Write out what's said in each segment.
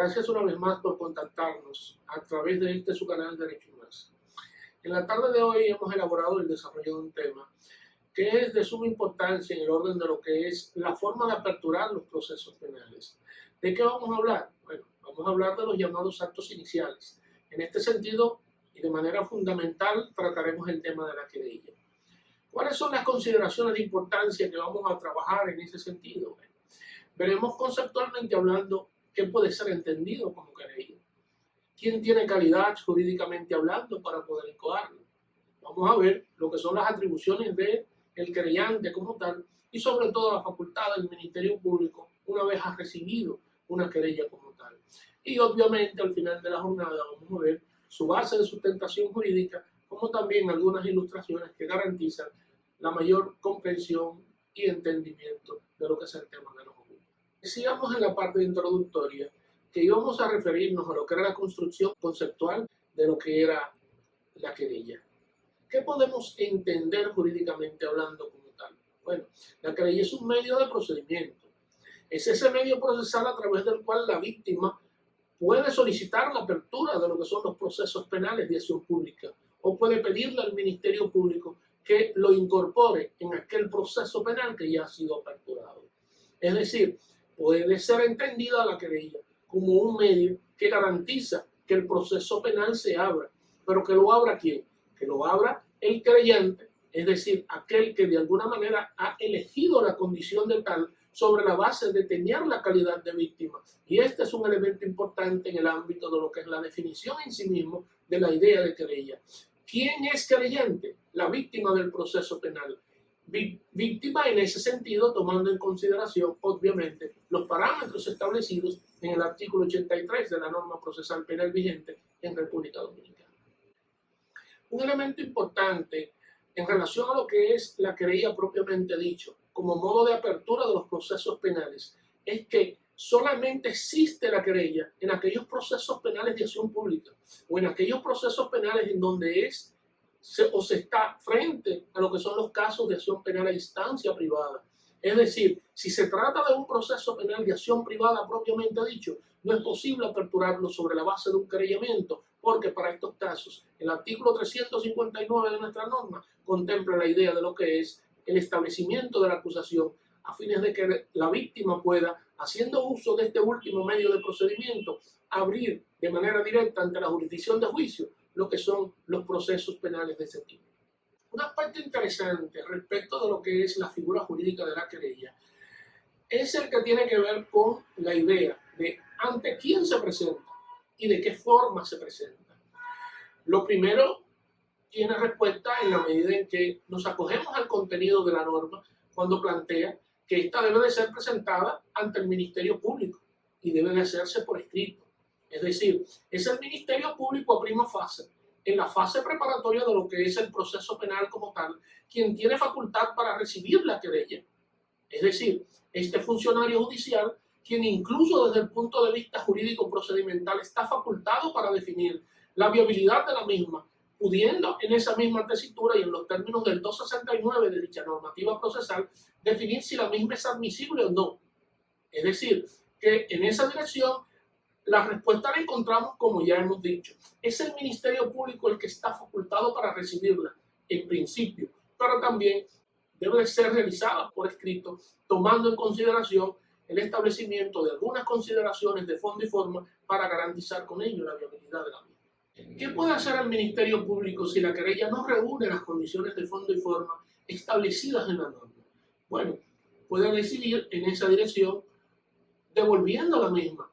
Gracias una vez más por contactarnos a través de su canal Derecho y Más. En la tarde de hoy hemos elaborado el desarrollo de un tema que es de suma importancia en el orden de lo que es la forma de aperturar los procesos penales. ¿De qué vamos a hablar? Bueno, vamos a hablar de los llamados actos iniciales. En este sentido, y de manera fundamental, trataremos el tema de la querella. ¿Cuáles son las consideraciones de importancia que vamos a trabajar en ese sentido? Bueno, veremos conceptualmente hablando qué puede ser entendido como querella. ¿Quién tiene calidad jurídicamente hablando para poder incoarlo? Vamos a ver lo que son las atribuciones del querellante como tal y sobre todo la facultad del Ministerio Público una vez ha recibido una querella como tal. Y obviamente al final de la jornada vamos a ver su base de sustentación jurídica como también algunas ilustraciones que garantizan la mayor comprensión y entendimiento de lo que es el tema de los jurídicos. Sigamos en la parte introductoria que íbamos a referirnos a lo que era la construcción conceptual de lo que era la querella. ¿Qué podemos entender jurídicamente hablando como tal? Bueno, la querella es un medio de procedimiento. Es ese medio procesal a través del cual la víctima puede solicitar la apertura de lo que son los procesos penales de acción pública o puede pedirle al Ministerio Público que lo incorpore en aquel proceso penal que ya ha sido aperturado. Es decir, puede ser entendida la querella como un medio que garantiza que el proceso penal se abra, pero que lo abra ¿quién? Que lo abra el creyente, es decir, aquel que de alguna manera ha elegido la condición de tal sobre la base de tener la calidad de víctima. Y este es un elemento importante en el ámbito de lo que es la definición en sí mismo de la idea de querella. ¿Quién es querellante? La víctima del proceso penal. Víctima en ese sentido, tomando en consideración, obviamente, los parámetros establecidos en el artículo 83 de la norma procesal penal vigente en República Dominicana. Un elemento importante en relación a lo que es la querella propiamente dicho, como modo de apertura de los procesos penales, es que solamente existe la querella en aquellos procesos penales de acción pública o en aquellos procesos penales en donde se está frente a lo que son los casos de acción penal a instancia privada. Es decir, si se trata de un proceso penal de acción privada propiamente dicho, no es posible aperturarlo sobre la base de un querellamiento, porque para estos casos el artículo 359 de nuestra norma contempla la idea de lo que es el establecimiento de la acusación a fines de que la víctima pueda, haciendo uso de este último medio de procedimiento, abrir de manera directa ante la jurisdicción de juicio lo que son los procesos penales de ese tipo. Un aspecto interesante respecto de lo que es la figura jurídica de la querella es el que tiene que ver con la idea de ante quién se presenta y de qué forma se presenta. Lo primero tiene respuesta en la medida en que nos acogemos al contenido de la norma cuando plantea que esta debe de ser presentada ante el Ministerio Público y debe de hacerse por escrito. Es decir, es el Ministerio Público a prima fase, en la fase preparatoria de lo que es el proceso penal como tal, quien tiene facultad para recibir la querella. Es decir, este funcionario judicial, quien incluso desde el punto de vista jurídico procedimental está facultado para definir la viabilidad de la misma, pudiendo en esa misma tesitura y en los términos del 269 de dicha normativa procesal definir si la misma es admisible o no. Es decir, que en esa dirección la respuesta la encontramos como ya hemos dicho. Es el Ministerio Público el que está facultado para recibirla, en principio, pero también debe de ser realizada por escrito, tomando en consideración el establecimiento de algunas consideraciones de fondo y forma para garantizar con ello la viabilidad de la misma. ¿Qué puede hacer el Ministerio Público si la querella no reúne las condiciones de fondo y forma establecidas en la norma? Bueno, puede decidir en esa dirección devolviendo la misma,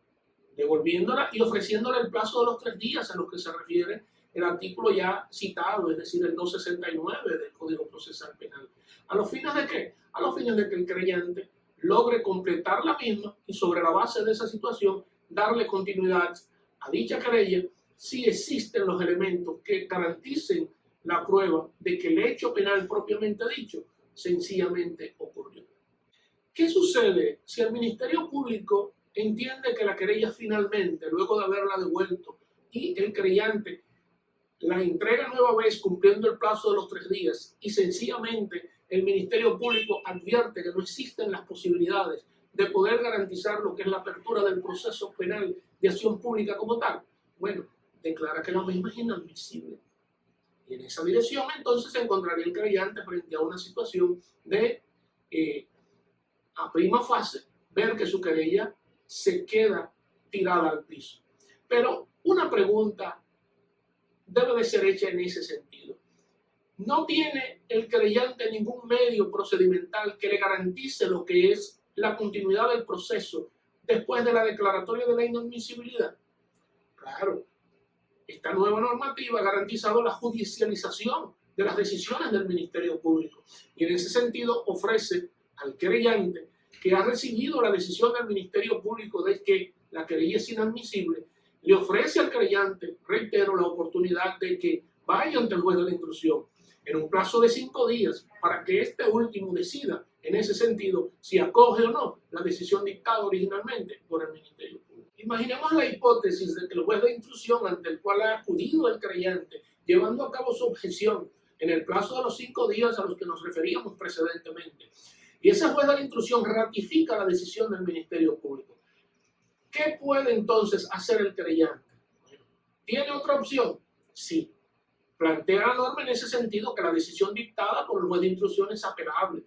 devolviéndola y ofreciéndola el plazo de los 3 días a los que se refiere el artículo ya citado, es decir, el 269 del Código Procesal Penal. ¿A los fines de qué? A los fines de que el creyente logre completar la misma y sobre la base de esa situación darle continuidad a dicha querella si existen los elementos que garanticen la prueba de que el hecho penal propiamente dicho sencillamente ocurrió. ¿Qué sucede si el Ministerio Público entiende que la querella finalmente, luego de haberla devuelto, y el creyente la entrega nueva vez cumpliendo el plazo de los 3 días y sencillamente el Ministerio Público advierte que no existen las posibilidades de poder garantizar lo que es la apertura del proceso penal de acción pública como tal? Bueno, declara que la misma es inadmisible. Y en esa dirección entonces se encontraría el creyente frente a una situación de, a prima fase, ver que su querella se queda tirada al piso. Pero una pregunta debe de ser hecha en ese sentido. ¿No tiene el creyente ningún medio procedimental que le garantice lo que es la continuidad del proceso después de la declaratoria de la inadmisibilidad? Claro, esta nueva normativa ha garantizado la judicialización de las decisiones del Ministerio Público y en ese sentido ofrece al creyente que ha recibido la decisión del Ministerio Público de que la querella es inadmisible, le ofrece al creyente, reitero, la oportunidad de que vaya ante el juez de la instrucción en un plazo de 5 días para que este último decida en ese sentido si acoge o no la decisión dictada originalmente por el Ministerio Público. Imaginemos la hipótesis de que el juez de instrucción ante el cual ha acudido el creyente llevando a cabo su objeción en el plazo de los 5 días a los que nos referíamos precedentemente, y ese juez de la instrucción ratifica la decisión del Ministerio Público. ¿Qué puede entonces hacer el creyente? ¿Tiene otra opción? Sí. Plantea la norma en ese sentido que la decisión dictada por el juez de instrucción es apelable.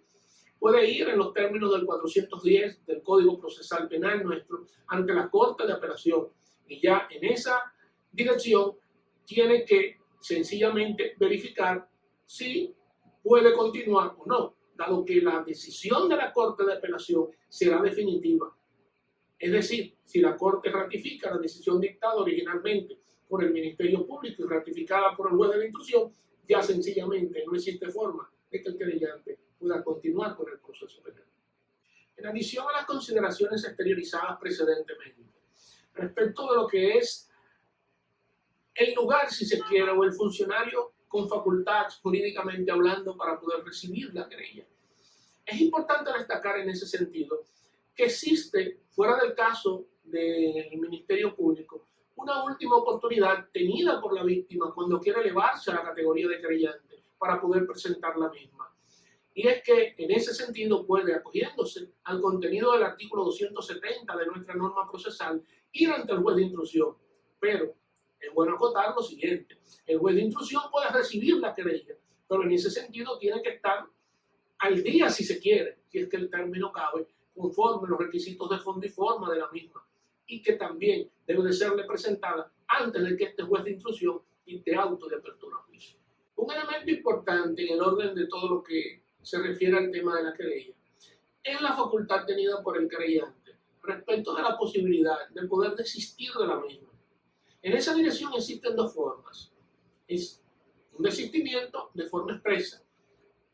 Puede ir en los términos del 410 del Código Procesal Penal nuestro ante la Corte de Apelación y ya en esa dirección tiene que sencillamente verificar si puede continuar o no, dado que la decisión de la Corte de Apelación será definitiva. Es decir, si la Corte ratifica la decisión dictada originalmente por el Ministerio Público y ratificada por el juez de la instrucción, ya sencillamente no existe forma de que el creyente pueda continuar con el proceso penal. En adición a las consideraciones exteriorizadas precedentemente, respecto de lo que es el lugar, si se quiere, o el funcionario con facultad jurídicamente hablando para poder recibir la querella, es importante destacar en ese sentido que existe, fuera del caso del Ministerio Público, una última oportunidad tenida por la víctima cuando quiere elevarse a la categoría de querellante para poder presentar la misma. Y es que en ese sentido puede, acogiéndose al contenido del artículo 270 de nuestra norma procesal, ir ante el juez de instrucción. Pero es bueno acotar lo siguiente: el juez de instrucción puede recibir la querella, pero en ese sentido tiene que estar al día, si se quiere, si es que el término cabe, conforme los requisitos de fondo y forma de la misma, y que también debe de serle presentada antes de que este juez de instrucción dicte auto de apertura a juicio. Un elemento importante en el orden de todo lo que se refiere al tema de la querella es la facultad tenida por el creyente respecto de la posibilidad de poder desistir de la misma. En esa dirección existen dos formas: es un desistimiento de forma expresa,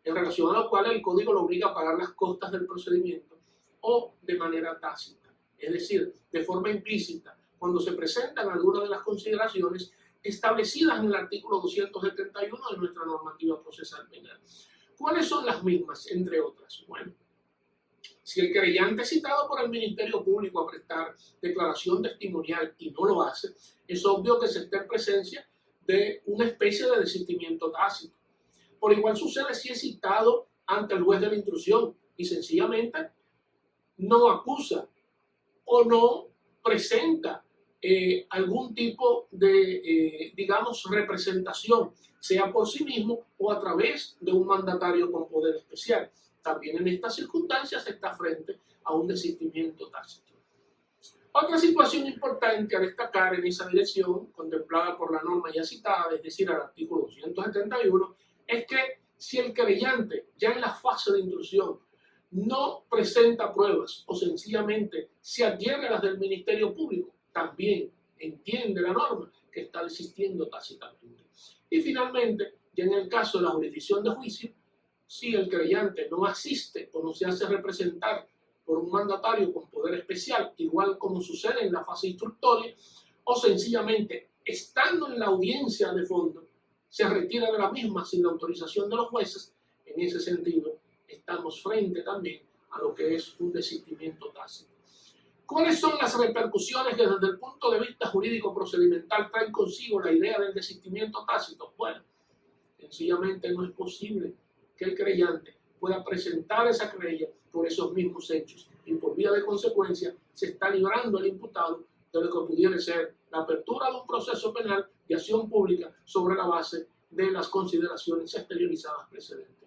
en relación a lo cual el código lo obliga a pagar las costas del procedimiento, o de manera tácita, es decir, de forma implícita, cuando se presentan algunas de las consideraciones establecidas en el artículo 271 de nuestra normativa procesal penal. ¿Cuáles son las mismas, entre otras? Bueno, si el querellante es citado por el Ministerio Público a prestar declaración testimonial y no lo hace, es obvio que se está en presencia de una especie de desistimiento tácito. Por igual sucede si es citado ante el juez de la instrucción y sencillamente no acusa o no presenta algún tipo de, digamos, representación, sea por sí mismo o a través de un mandatario con poder especial. También en estas circunstancias está frente a un desistimiento tácito. Otra situación importante a destacar en esa dirección, contemplada por la norma ya citada, es decir, al artículo 271, es que si el querellante ya en la fase de instrucción no presenta pruebas o sencillamente se adhiere a las del Ministerio Público, también entiende la norma que está desistiendo tácitamente. Y finalmente, ya en el caso de la jurisdicción de juicio, si el creyente no asiste o no se hace representar por un mandatario con poder especial, igual como sucede en la fase instructoria, o sencillamente estando en la audiencia de fondo, se retira de la misma sin la autorización de los jueces, en ese sentido estamos frente también a lo que es un desistimiento tácito. ¿Cuáles son las repercusiones que desde el punto de vista jurídico procedimental traen consigo la idea del desistimiento tácito? Bueno, sencillamente no es posible que el creyente pueda presentar esa querella por esos mismos hechos y por vía de consecuencia se está librando al imputado de lo que pudiera ser la apertura de un proceso penal de acción pública sobre la base de las consideraciones exteriorizadas precedentemente.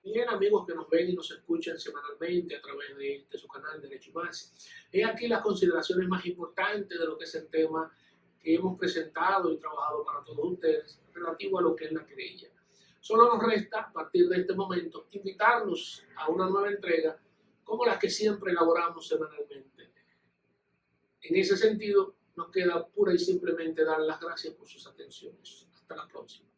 Bien, amigos que nos ven y nos escuchan semanalmente a través de su canal Derecho y Más, he aquí las consideraciones más importantes de lo que es el tema que hemos presentado y trabajado para todos ustedes relativo a lo que es la querella. Solo nos resta, a partir de este momento, invitarlos a una nueva entrega como la que siempre elaboramos semanalmente. En ese sentido, nos queda pura y simplemente dar las gracias por sus atenciones. Hasta la próxima.